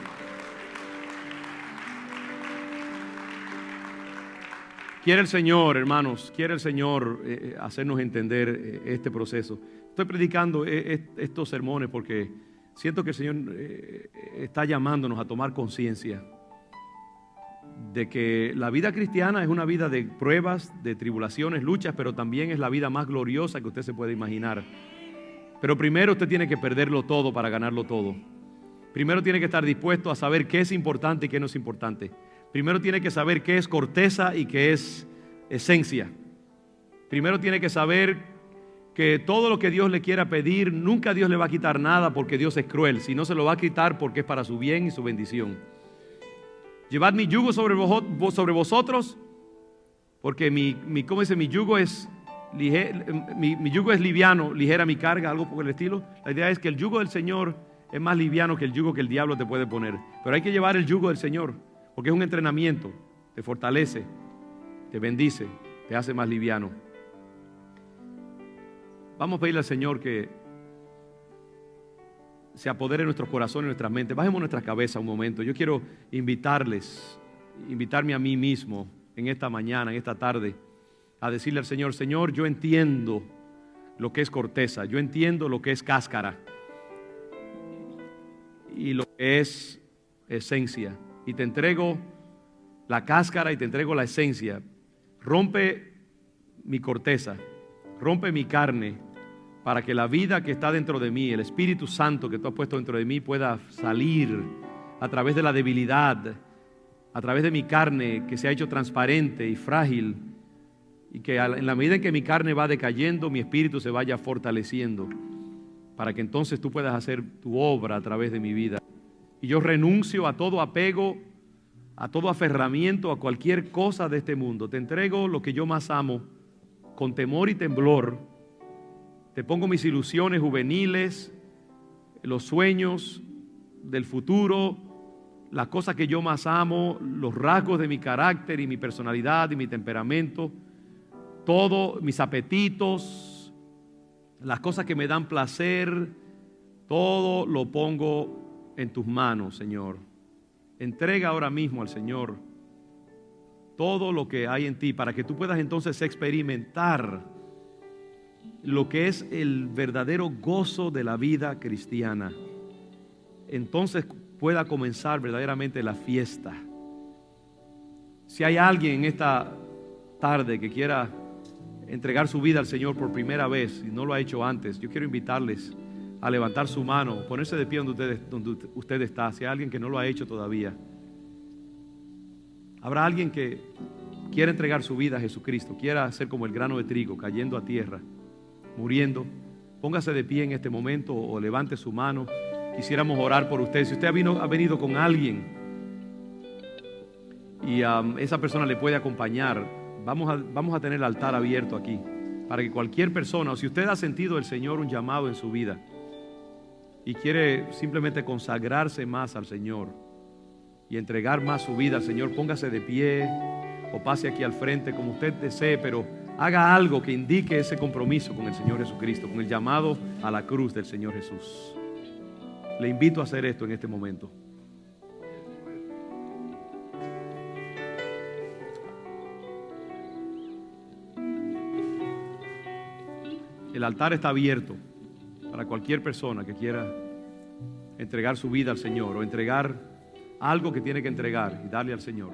Quiere el Señor, hermanos, quiere el Señor hacernos entender este proceso. Estoy predicando estos sermones porque siento que el Señor está llamándonos a tomar conciencia de que la vida cristiana es una vida de pruebas, de tribulaciones, luchas, pero también es la vida más gloriosa que usted se puede imaginar. Pero primero usted tiene que perderlo todo para ganarlo todo. Primero tiene que estar dispuesto a saber qué es importante y qué no es importante. Primero tiene que saber qué es corteza y qué es esencia. Primero tiene que saber que todo lo que Dios le quiera pedir, nunca Dios le va a quitar nada porque Dios es cruel, sino se lo va a quitar porque es para su bien y su bendición. Llevad mi yugo sobre vosotros, porque mi yugo es mi yugo es liviano, ligera mi carga, algo por el estilo. La idea es que el yugo del Señor es más liviano que el yugo que el diablo te puede poner. Pero hay que llevar el yugo del Señor, porque es un entrenamiento, te fortalece, te bendice, te hace más liviano. Vamos a pedirle al Señor que se apodere en nuestros corazones y nuestras mentes. Bajemos nuestras cabezas un momento. Yo quiero invitarme a mí mismo en esta mañana, en esta tarde, a decirle al Señor: Señor, yo entiendo lo que es corteza, yo entiendo lo que es cáscara y lo que es esencia. Y te entrego la cáscara y te entrego la esencia. Rompe mi corteza, rompe mi carne, para que la vida que está dentro de mí, el Espíritu Santo que tú has puesto dentro de mí, pueda salir a través de la debilidad, a través de mi carne que se ha hecho transparente y frágil, y que en la medida en que mi carne va decayendo, mi espíritu se vaya fortaleciendo, para que entonces tú puedas hacer tu obra a través de mi vida. Y yo renuncio a todo apego, a todo aferramiento, a cualquier cosa de este mundo. Te entrego lo que yo más amo, con temor y temblor. Te pongo mis ilusiones juveniles, los sueños del futuro, las cosas que yo más amo, los rasgos de mi carácter y mi personalidad y mi temperamento, todo, mis apetitos, las cosas que me dan placer, todo lo pongo en tus manos, Señor. Entrega ahora mismo al Señor todo lo que hay en ti, para que tú puedas entonces experimentar lo que es el verdadero gozo de la vida cristiana. Entonces pueda comenzar verdaderamente la fiesta. Si hay alguien en esta tarde que quiera entregar su vida al Señor por primera vez y no lo ha hecho antes, yo quiero invitarles a levantar su mano, ponerse de pie donde usted está. Si hay alguien que no lo ha hecho todavía, habrá alguien que quiera entregar su vida a Jesucristo, quiera ser como el grano de trigo cayendo a tierra, muriendo. Póngase de pie en este momento o levante su mano. Quisiéramos orar por usted. Si usted ha venido con alguien y esa persona le puede acompañar, vamos a tener el altar abierto aquí para que cualquier persona, o si usted ha sentido el Señor un llamado en su vida y quiere simplemente consagrarse más al Señor y entregar más su vida al Señor, póngase de pie o pase aquí al frente como usted desee, pero haga algo que indique ese compromiso con el Señor Jesucristo, con el llamado a la cruz del Señor Jesús. Le invito a hacer esto en este momento. El altar está abierto para cualquier persona que quiera entregar su vida al Señor o entregar algo que tiene que entregar y darle al Señor.